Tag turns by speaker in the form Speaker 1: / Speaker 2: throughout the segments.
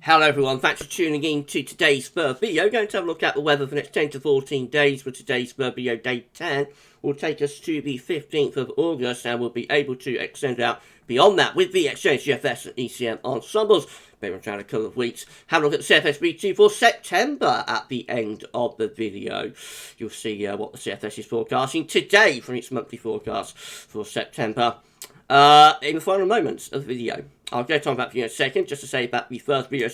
Speaker 1: Hello everyone, thanks for tuning in to today's third video. We're going to have a look at the weather for the next 10 to 14 days for today's third video. Day 10 will take us to the 15th of August and we'll be able to extend out beyond that with the exchange GFS and ECM ensembles. Maybe around a couple of weeks. Have a look at the CFS V2 for September at the end of the video. You'll see what the CFS is forecasting today from its monthly forecast for September. In the final moments of the video. I'll get on that for you in a second, just to say that the first video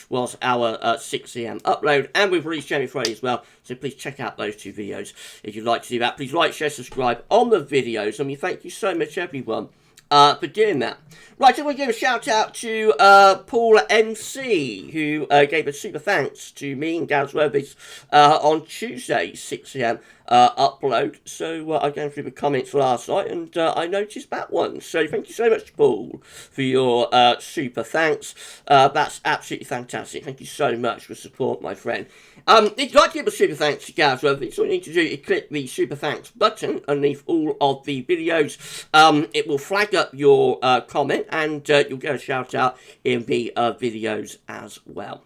Speaker 1: was our 6 AM upload, and we've released January Friday as well, so please check out those two videos if you'd like to do that. Please like, share, subscribe on the videos, and we thank you so much everyone for doing that. Right, so we'll give a shout out to Paul MC, who gave a super thanks to me and GavsWeatherVids on Tuesday, 6 AM upload. So I going through the comments last night and I noticed that one. So thank you so much, Paul, for your super thanks. That's absolutely fantastic. Thank you so much for support, my friend. If you'd like to give a super thanks to GavsWeatherVids, all you need to do is click the super thanks button underneath all of the videos. It will flag up your comment and you'll get a shout out in the videos as well.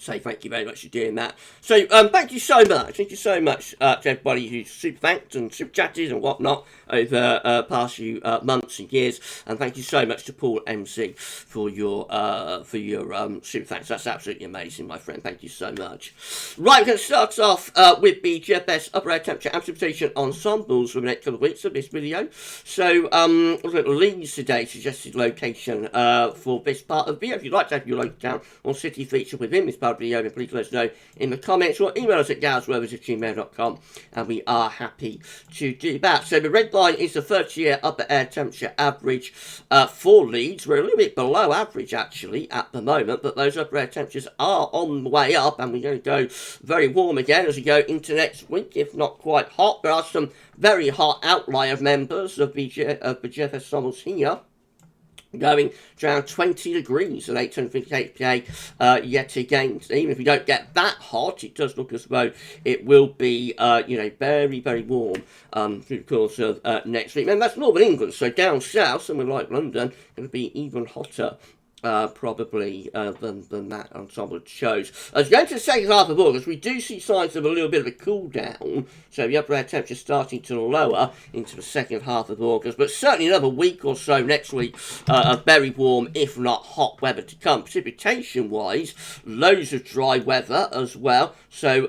Speaker 1: So thank you very much for doing that. So thank you so much. Thank you so much to everybody who's super thanked and super chatted and whatnot over past few months and years. And thank you so much to Paul MC for your super thanks. That's absolutely amazing, my friend. Thank you so much. Right, we're going to start off with the GFS upper air temperature and precipitation ensembles for the next couple of weeks of this video. So look at Leeds today, suggested location for this part of the video. If you'd like to have your local town or city featured within this part of the video, then please let us know in the comments or email us at GavsWeatherVids@gmail.com, and we are happy to do that. So the red line is the 30-year upper air temperature average for Leeds. We're a little bit below average actually at the moment, but those upper air temperatures are on the way up, and we're going to go very warm again as we go into next week, if not quite hot. There are some very hot outlier members of the GFS ensembles here, going around 20 degrees at 858 PA yet again. So even if we don't get that hot, it does look as though it will be, very, very warm through the course of next week. And that's Northern England, so down south, somewhere like London, going to be even hotter. Probably than that ensemble shows. As we go into the second half of August, we do see signs of a little bit of a cool down, so the upper air temperature starting to lower into the second half of August, but certainly another week or so next week of very warm, if not hot weather to come. Precipitation wise, loads of dry weather as well, so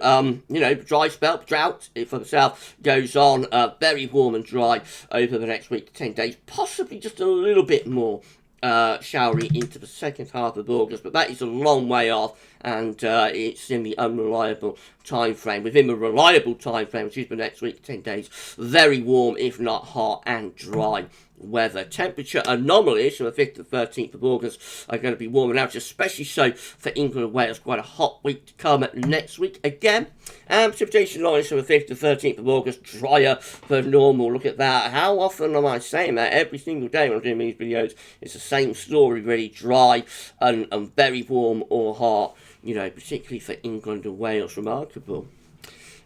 Speaker 1: dry spell, drought for the south goes on, very warm and dry over the next week to 10 days, possibly just a little bit more showery into the second half of August, but that is a long way off, and it's in the unreliable time frame. Within the reliable time frame, which is the next week, 10 days, very warm, if not hot, and dry weather. Temperature anomalies from the 5th to 13th of August are going to be warmer now, especially so for England and Wales. Quite a hot week to come next week again. And precipitation lines from the 5th to 13th of August, drier than normal. Look at that. How often am I saying that? Every single day when I'm doing these videos, it's the same story, really dry and very warm or hot, particularly for England and Wales. Remarkable.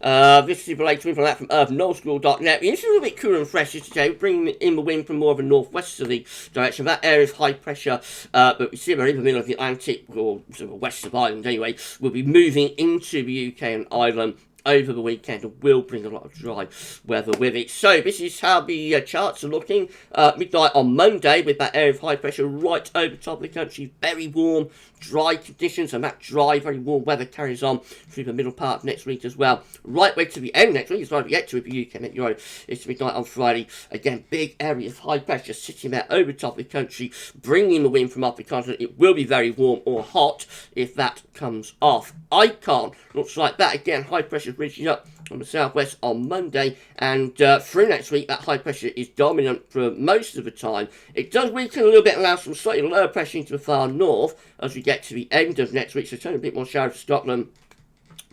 Speaker 1: This is the latest info from UrbanNoleSchool.net. It's a little bit cooler and fresher today. We're bringing in the wind from more of a northwesterly direction. That area is high pressure, but we see we're in the middle of the Atlantic, or sort of west of Ireland anyway. We'll be moving into the UK and Ireland over the weekend, and will bring a lot of dry weather with it. So this is how the charts are looking. Midnight on Monday with that area of high pressure right over top of the country. Very warm, dry conditions, and that dry, very warm weather carries on through the middle part of next week as well. Right way to the end next week, as far as we get to the UK, it's midnight on Friday. Again, big area of high pressure sitting there over top of the country, bringing the wind from up the continent. It will be very warm or hot if that comes off. Icon looks like that. Again, high pressure reaching up from the southwest on Monday, and through next week that high pressure is dominant for most of the time. It does weaken a little bit, allow some slightly lower pressure into the far north as we get to the end of next week, so turn a bit more shower to Scotland.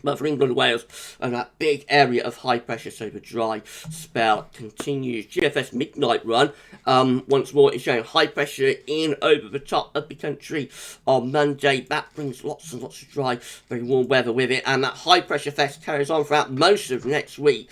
Speaker 1: But for England and Wales, and that big area of high pressure, so the dry spell continues. GFS midnight run, once more, is showing high pressure in over the top of the country on Monday. That brings lots and lots of dry, very warm weather with it, and that high pressure fest carries on throughout most of next week,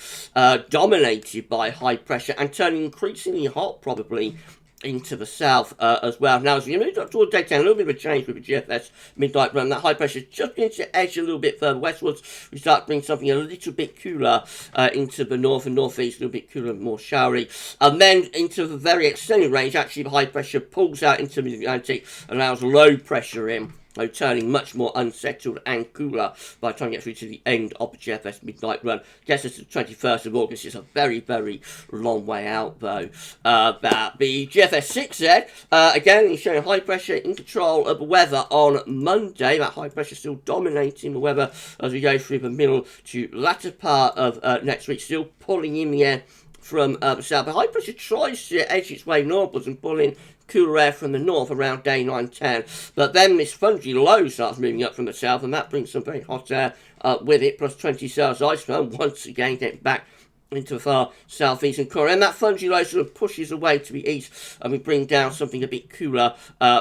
Speaker 1: dominated by high pressure and turning increasingly hot probably into the south as well. Now, as we move up toward day 10, a little bit of a change with the GFS midnight run. That high pressure just begins to edge a little bit further westwards. We start to bring something a little bit cooler into the north and northeast, a little bit cooler and more showery. And then into the very extended range, actually the high pressure pulls out into the Atlantic, allows low pressure in. So turning much more unsettled and cooler by the time we get through to the end of the GFS midnight run. Gets us to the 21st of August. It's a very, very long way out, though. But the GFS 6Z, again, is showing high pressure in control of the weather on Monday. That high pressure still dominating the weather as we go through the middle to latter part of next week, still pulling in the air from the south. The high pressure tries to edge its way northwards and pull in cooler air from the north around day 9-10, but then this funky low starts moving up from the south, and that brings some very hot air with it, plus 20 Celsius ice, once again getting back into the far southeastern corner, and that funky low sort of pushes away to the east, and we bring down something a bit cooler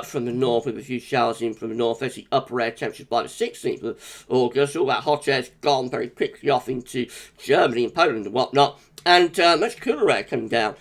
Speaker 1: from the north, with a few showers in from the north. There's the upper air temperatures by the 16th of August. All that hot air's gone very quickly off into Germany and Poland and whatnot, and much cooler air coming down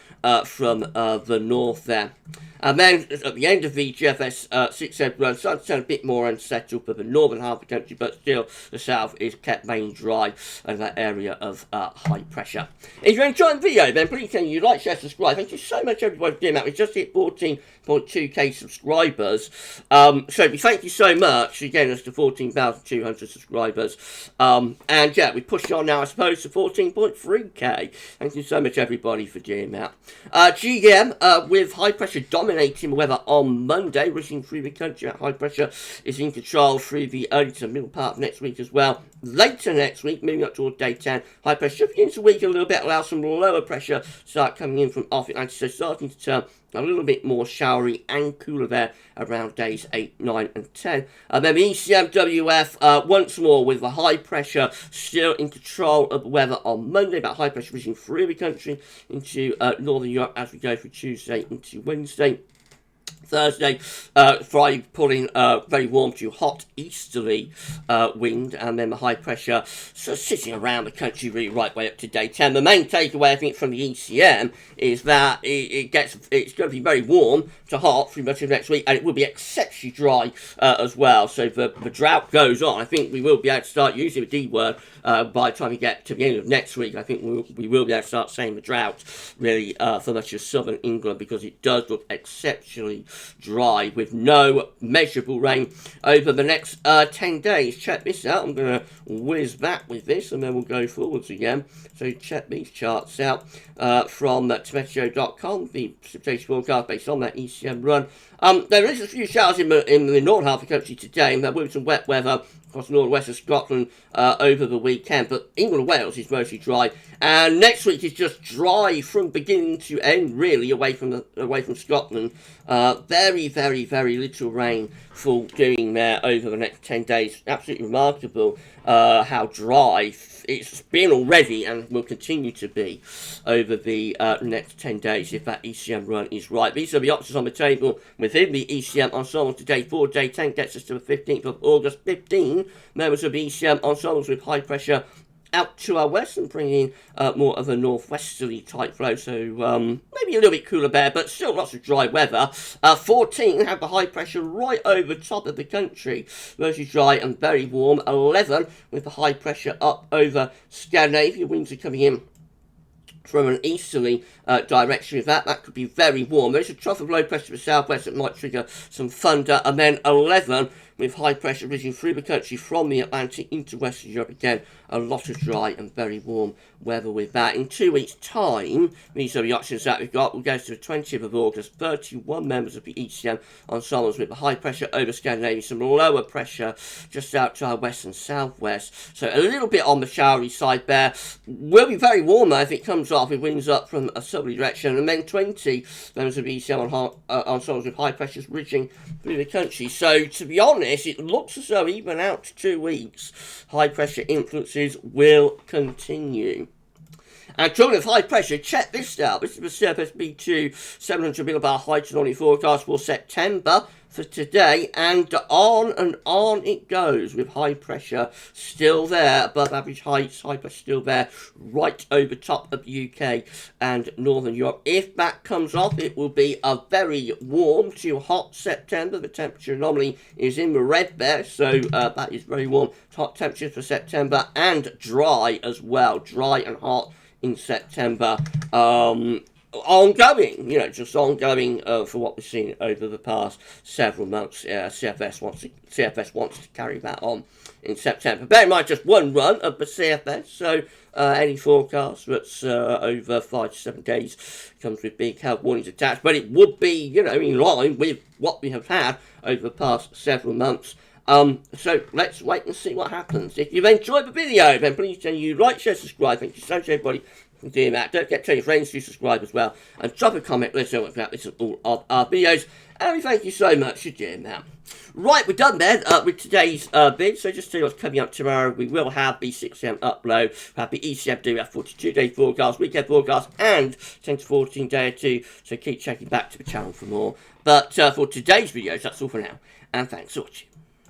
Speaker 1: from the north there. And then at the end of the GFS 6Z run, starting to turn a bit more unsettled for the northern half of the country, but still the south is kept main dry in that area of high pressure. If you're enjoying the video, then please can you like, share, subscribe. Thank you so much everybody for doing that. We just hit 14.2k subscribers. So we thank you so much for getting us to 14,200 subscribers. And yeah, we push on now, I suppose, to 14.3k. Thank you so much everybody for doing that. GM with high pressure dominating the weather on Monday, rushing through the country. That high pressure is in control through the early to middle part of next week as well. Later next week, moving up toward day 10, high pressure should begin to weaken a little bit, allow some lower pressure to start coming in from off Atlantic, so starting to turn a little bit more showery and cooler there around days 8, 9 and 10. And then the ECM WF once more with the high pressure still in control of the weather on Monday. That high pressure reaching through the country into northern Europe as we go through Tuesday into Wednesday. Thursday, Friday pulling very warm to hot easterly wind, and then the high pressure sort of sitting around the country really right way up to day 10. The main takeaway I think from the ECM is that it's going to be very warm to hot through much of next week, and it will be exceptionally dry as well. So the drought goes on. I think we will be able to start using the D word by the time we get to the end of next week. I think we will be able to start saying the drought really for much of southern England, because it does look exceptionally dry with no measurable rain over the next 10 days. Check this out. I'm going to whiz back with this and then we'll go forwards again. So check these charts out from Tometeo.com, the precipitation forecast based on that ECM run. There is a few showers in the northern half of the country today, and there will be some wet weather across the north and west of Scotland over the weekend, but England and Wales is mostly dry, and next week is just dry from beginning to end, really, away from Scotland. Very, very, very little rainfall doing there over the next 10 days. Absolutely remarkable how dry it's been already and will continue to be over the next 10 days if that ECM run is right. These are the options on the table within the ECM ensemble today. For day 10 gets us to the 15th of August. 15 members of the ECM ensembles with high pressure out to our west and bringing more of a northwesterly type flow, so maybe a little bit cooler there, but still lots of dry weather. 14 have the high pressure right over top of the country, mostly dry and very warm. 11 with the high pressure up over Scandinavia. Winds are coming in from an easterly direction with that could be very warm. There's a trough of low pressure to the southwest that might trigger some thunder, and then 11 with high pressure reaching through the country from the Atlantic into Western Europe. Again, a lot of dry and very warm weather with that. In 2 weeks' time, these are the options that we've got. We'll go to the 20th of August. 31 members of the ECM ensembles with the high pressure over Scandinavia, some lower pressure just out to our west and southwest. So a little bit on the showery side there. Will be very warm though if it comes off with winds up from a southerly direction. And then 20 members of the ECM ensembles with high pressures reaching through the country. So to be honest, it looks as though even out to 2 weeks, high pressure influences will continue. And talking of high pressure, check this out. This is the Surface B2 700 millibar height and only forecast for September. for today, and on it goes with high pressure still there, above average heights, high pressure still there, right over top of the UK and Northern Europe. If that comes off, it will be a very warm to hot September. The temperature anomaly is in the red there, so that is very warm. Hot temperatures for September, and dry as well, dry and hot in September. Ongoing, just ongoing for what we've seen over the past several months. CFS wants to carry that on in September. Bear in mind, just one run of the CFS, so any forecast that's over 5 to 7 days comes with big health warnings attached, but it would be, in line with what we have had over the past several months. So let's wait and see what happens. If you've enjoyed the video, then please like, share, subscribe. Thank you so much, everybody, for doing that. Don't forget to tell your friends to subscribe as well, and drop a comment. Let us know about this and all of our videos. And we thank you so much for doing that. Right, we're done then with today's vid. So just to tell you what's coming up tomorrow, we will have the 6 AM upload. We'll have the ECM do our 42-day forecast, weekend forecast, and 10 to 14 day or two. So keep checking back to the channel for more. But for today's videos, that's all for now. And thanks for watching.